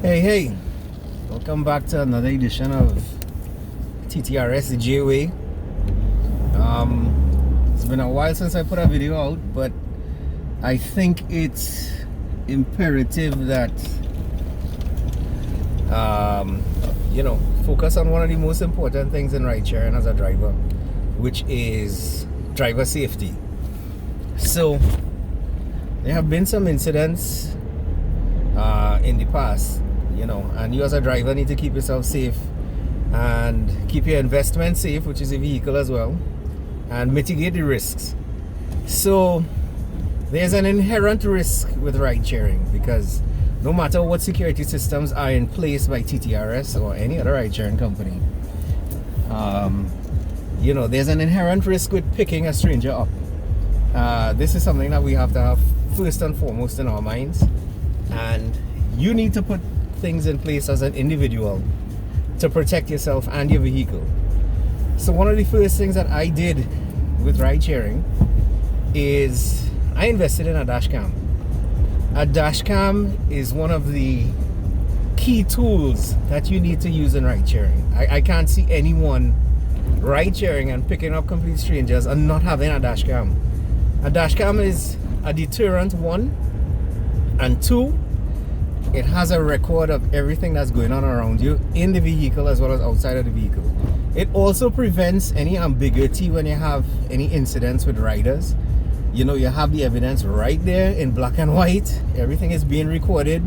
Hey, welcome back to another edition of TTRS the J-Way. It's been a while since I put a video out, but I think it's imperative that focus on one of the most important things in ride sharing as a driver, which is driver safety. So there have been some incidents in the past, and you as a driver need to keep yourself safe and keep your investment safe, which is a vehicle as well, and mitigate the risks. So there's an inherent risk with ride sharing, because no matter what security systems are in place by TTRS or any other ride sharing company, there's an inherent risk with picking a stranger up. This is something that we have to have first and foremost in our minds, and you need to put things in place as an individual to protect yourself and your vehicle. So one of the first things that I did with ride sharing is I invested in a dashcam. A dashcam is one of the key tools that you need to use in ride sharing. I can't see anyone ride sharing and picking up complete strangers and not having a dashcam. A dashcam is a deterrent, one, and two, it has a record of everything that's going on around you in the vehicle as well as outside of the vehicle. It also prevents any ambiguity when you have any incidents with riders. You have the evidence right there in black and white. Everything is being recorded.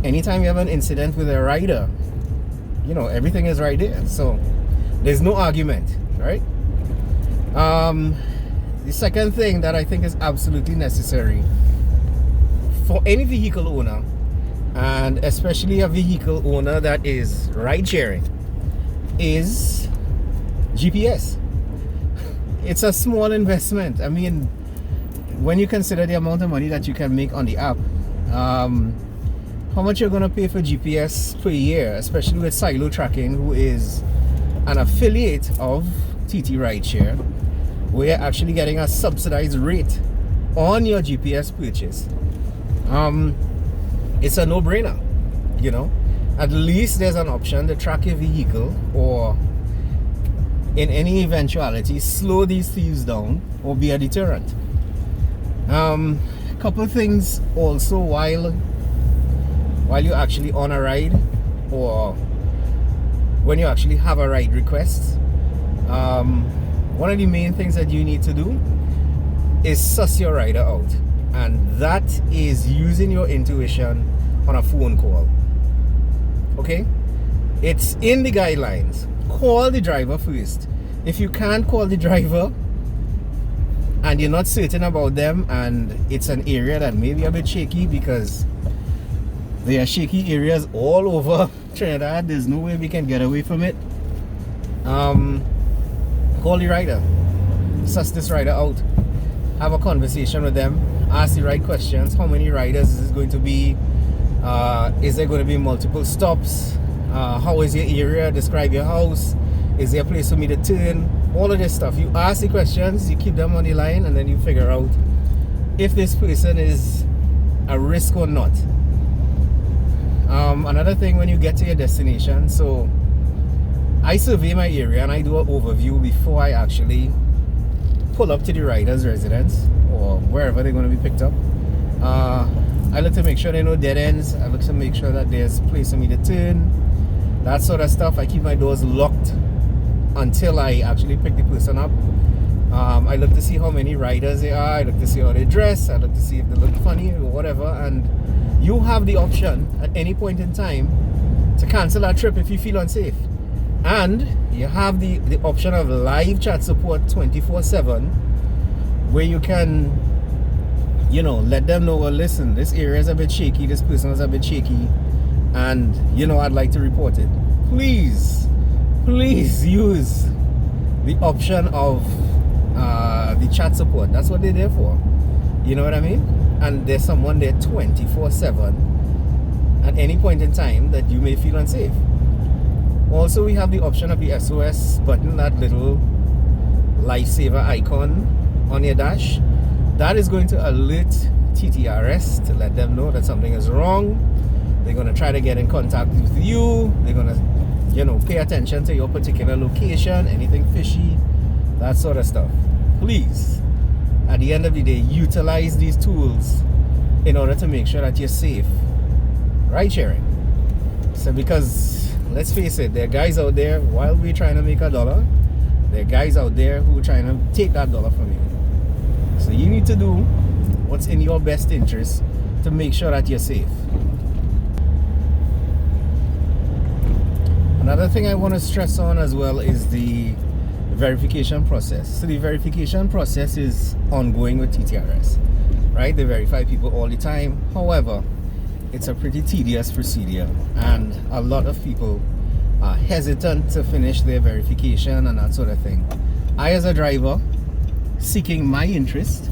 Anytime you have an incident with a rider, everything is right there. So there's no argument, right? The second thing that I think is absolutely necessary for any vehicle owner, and especially a vehicle owner that is ride sharing, is GPS. It's a small investment. I mean, when you consider the amount of money that you can make on the app, how much you're going to pay for GPS per year, especially with Silo Tracking, who is an affiliate of TT Rideshare, where you're actually getting a subsidized rate on your GPS purchase. It's a no-brainer. At least there's an option to track your vehicle, or in any eventuality slow these thieves down or be a deterrent. Couple of things also while you're actually on a ride, or when you actually have a ride request, one of the main things that you need to do is suss your rider out, and that is using your intuition on a phone call. Okay, it's in the guidelines. Call the driver first. If you can't call the driver and you're not certain about them, and it's an area that may be a bit shaky, because there are shaky areas all over Trinidad, there's no way we can get away from it, call the rider, suss this rider out, have a conversation with them, ask the right questions. How many riders is this going to be? Is there going to be multiple stops? How is your area? Describe your house. Is there a place for me to turn? All of this stuff. You ask the questions, you keep them on the line, and then you figure out if this person is a risk or not. Another thing, when you get to your destination, so I survey my area and I do an overview before I actually pull up to the rider's residence or wherever they're going to be picked up. I look to make sure there are no dead ends. I look to make sure that there's a place for me to turn, that sort of stuff. I keep my doors locked until I actually pick the person up. I look to see how many riders there are. I look to see how they dress. I look to see if they look funny or whatever. And you have the option at any point in time to cancel that trip if you feel unsafe. And you have the option of live chat support 24/7, where you can let them know, well, listen, this area is a bit shaky, this person is a bit shaky, and I'd like to report it. Please use the option of the chat support. That's what they're there for. You know what I mean? And there's someone there 24/7 at any point in time that you may feel unsafe. Also, we have the option of the SOS button, that little lifesaver icon on your dash. That is going to alert TTRS to let them know that something is wrong, They're going to try to get in contact with you. They're going to, you know, pay attention to your particular location, anything fishy, that sort of stuff. Please, at the end of the day, utilize these tools in order to make sure that you're safe ride sharing. So because let's face it, there are guys out there, while we're trying to make a dollar, there are guys out there who are trying to take that dollar from you. So you need to do what's in your best interest to make sure that you're safe. Another thing I want to stress on as well is the verification process. So the verification process is ongoing with TTRS, right? They verify people all the time. However, it's a pretty tedious procedure, and a lot of people are hesitant to finish their verification and that sort of thing. I, as a driver seeking my interest,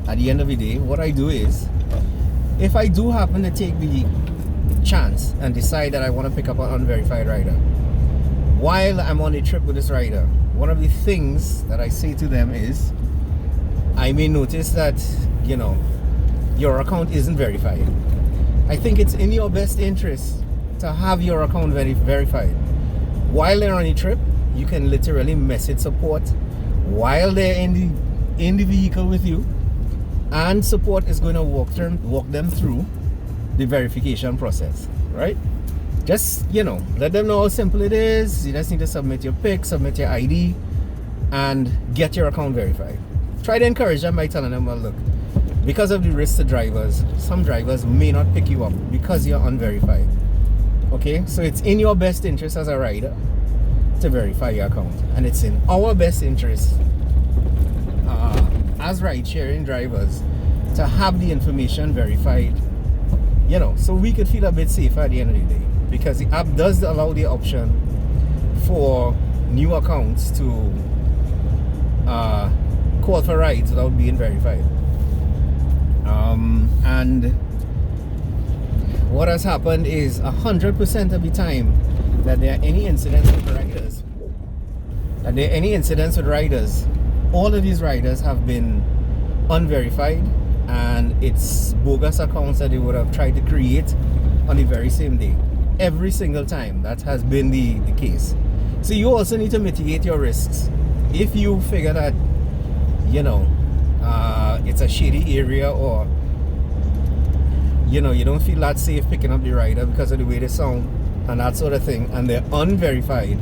at the end of the day, what I do is, if I do happen to take the chance and decide that I want to pick up an unverified rider, while I'm on a trip with this rider, one of the things that I say to them is, I may notice that, you know, your account isn't verified. I think it's in your best interest to have your account verified. While they're on a trip, you can literally message support while they're in the vehicle with you, and support is going to walk them through the verification process, right? Just, you know, let them know how simple it is. You just need to submit your pic, submit your ID, and get your account verified. Try to encourage them by telling them, well, look, because of the risk to drivers, some drivers may not pick you up because you're unverified. Okay, so it's in your best interest as a rider to verify your account, and it's in our best interest as ride-sharing drivers to have the information verified, you know, so we could feel a bit safer at the end of the day, because the app does allow the option for new accounts to call for rides without being verified. And what has happened is 100% of the time that there are any incidents with riders, all of these riders have been unverified, and it's bogus accounts that they would have tried to create on the very same day. Every single time that has been the case. So you also need to mitigate your risks. If you figure that, you know, it's a shady area, or, you know, you don't feel that safe picking up the rider because of the way they sound and that sort of thing, and they're unverified,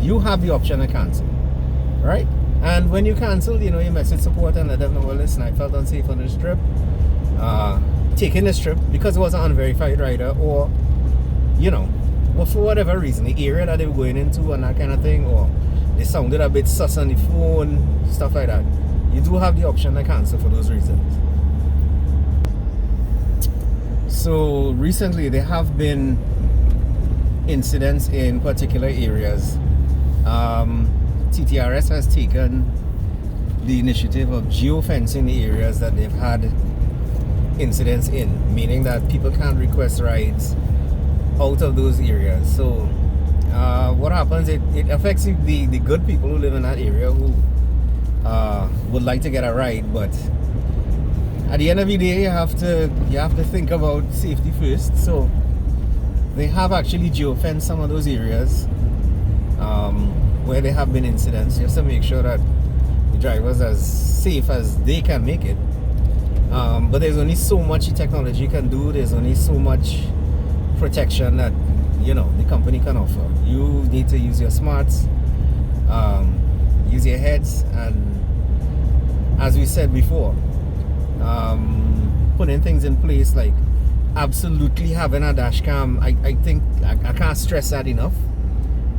you have the option to cancel, right? And when you cancel, you know, you message support and let them know, well, listen, I felt unsafe on this trip, taking this trip because it was an unverified rider, or, you know, or for whatever reason, the area that they were going into and that kind of thing, or they sounded a bit sus on the phone, stuff like that. You do have the option to cancel for those reasons. So recently there have been incidents in particular areas. TTRS has taken the initiative of geofencing the areas that they've had incidents in, meaning that people can't request rides out of those areas. So what happens, it affects the good people who live in that area, who would like to get a ride, but at the end of the day, you have to think about safety first. So they have actually geofenced some of those areas where there have been incidents, just to make sure that the drivers are as safe as they can make it. But there's only so much the technology can do. There's only so much protection that, you know, the company can offer. You need to use your smarts, use your heads, and as we said before, putting things in place like absolutely having a dash cam. I think I can't stress that enough.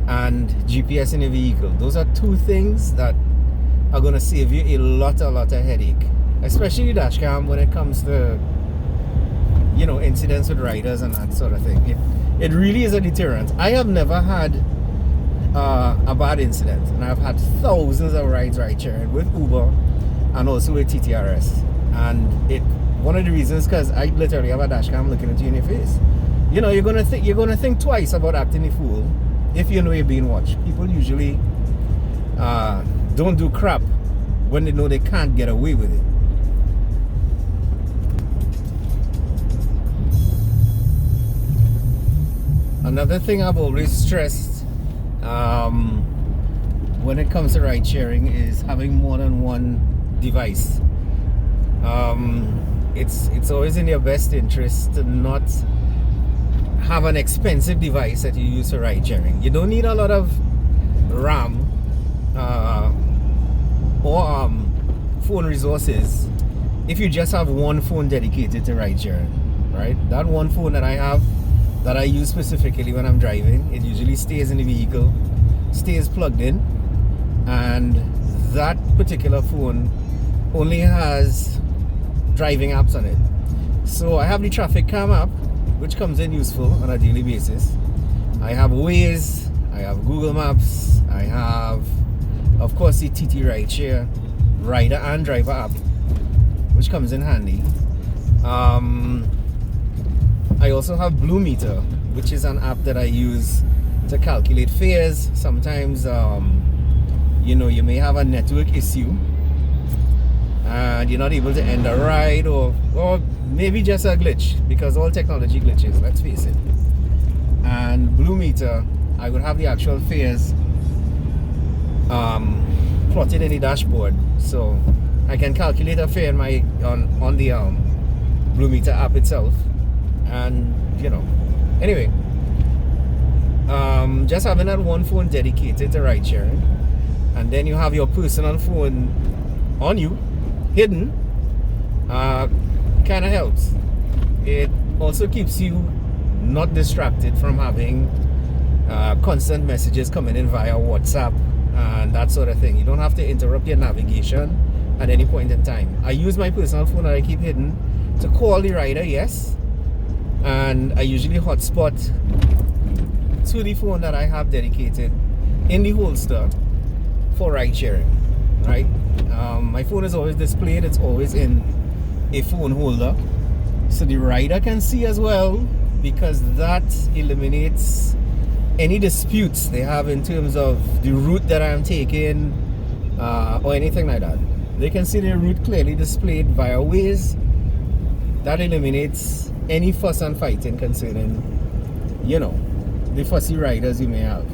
And GPS in your vehicle. Those are two things that are going to save you a lot of headache, especially the dash cam when it comes to, you know, incidents with riders and that sort of thing. It really is a deterrent. I have never had a bad incident, and I've had thousands of rides ride sharing with Uber and also with TTRS. And one of the reasons, because I literally have a dash cam looking at you in your face. You know, you're gonna think twice about acting a fool if you know you're being watched. People usually don't do crap when they know they can't get away with it. Another thing I've always stressed when it comes to ride sharing is having more than one device. It's always in your best interest to not have an expensive device that you use for ride sharing. You don't need a lot of RAM or phone resources if you just have one phone dedicated to ride sharing, right? That one phone that I have, that I use specifically when I'm driving, it usually stays in the vehicle, stays plugged in, and that particular phone only has driving apps on it. So I have the traffic cam app, which comes in useful on a daily basis. I have Waze, I have Google Maps, I have, of course, the TT Rideshare rider and driver app, which comes in handy. I also have Blue Meter, which is an app that I use to calculate fares. Sometimes, you know, you may have a network issue and you're not able to end a ride, or maybe just a glitch, because all technology glitches, let's face it. And Blue Meter, I would have the actual fares plotted in the dashboard, so I can calculate a fare in my on the Blue Meter app itself. And you know, anyway, just having that one phone dedicated to ride sharing, and then you have your personal phone on you, hidden, kind of helps. It also keeps you not distracted from having constant messages coming in via WhatsApp and that sort of thing. You don't have to interrupt your navigation at any point in time. I use my personal phone that I keep hidden to call the rider, yes, and I usually hotspot to the phone that I have dedicated in the holster for ride sharing, right? My phone is always displayed, it's always in a phone holder, so the rider can see as well, because that eliminates any disputes they have in terms of the route that I'm taking, or anything like that. They can see their route clearly displayed via Waze. That eliminates any fuss and fighting concerning, you know, the fussy riders you may have.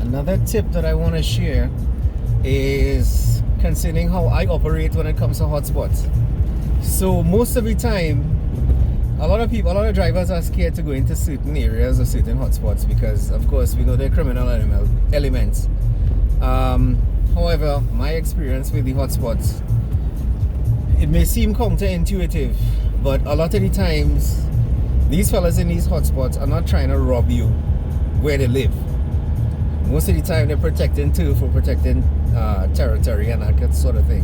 Another tip that I want to share is concerning how I operate when it comes to hotspots. So most of the time, a lot of drivers are scared to go into certain areas or certain hotspots because, of course, we know they're criminal elements. However, my experience with the hotspots, it may seem counterintuitive, but a lot of the times, these fellas in these hotspots are not trying to rob you where they live. Most of the time, they're protecting turf or protecting territory and that sort of thing.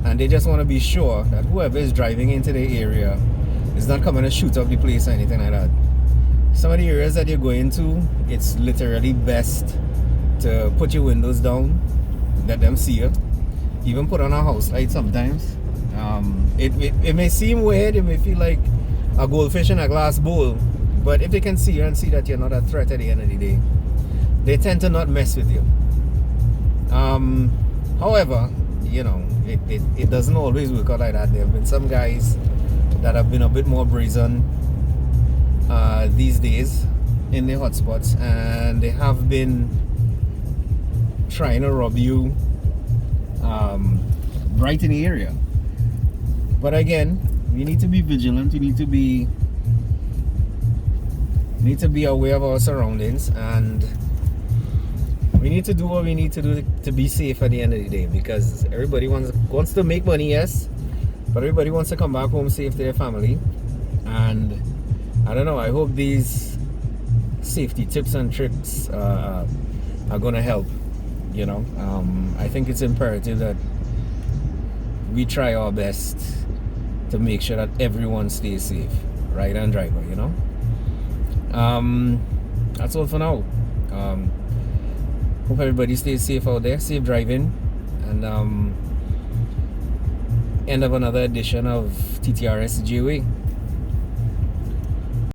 And they just want to be sure that whoever is driving into the area is not coming to shoot up the place or anything like that. Some of the areas that you're going to, it's literally best to put your windows down, let them see you. Even put on a house light sometimes. It may seem weird, it may feel like a goldfish in a glass bowl, but if they can see you and see that you're not a threat at the end of the day, they tend to not mess with you. However, you know, it doesn't always work out like that. There have been some guys that have been a bit more brazen these days in the hotspots, and they have been trying to rob you right in the area. But again, we need to be vigilant. We need to be aware of our surroundings, and we need to do what we need to do to be safe at the end of the day, because everybody wants to make money, yes, but everybody wants to come back home safe to their family. And I don't know, I hope these safety tips and tricks are going to help. You know, I think it's imperative that we try our best to make sure that everyone stays safe, rider and driver, you know. That's all for now. Hope everybody stays safe out there, safe driving, and end of another edition of TTRS Geofencing.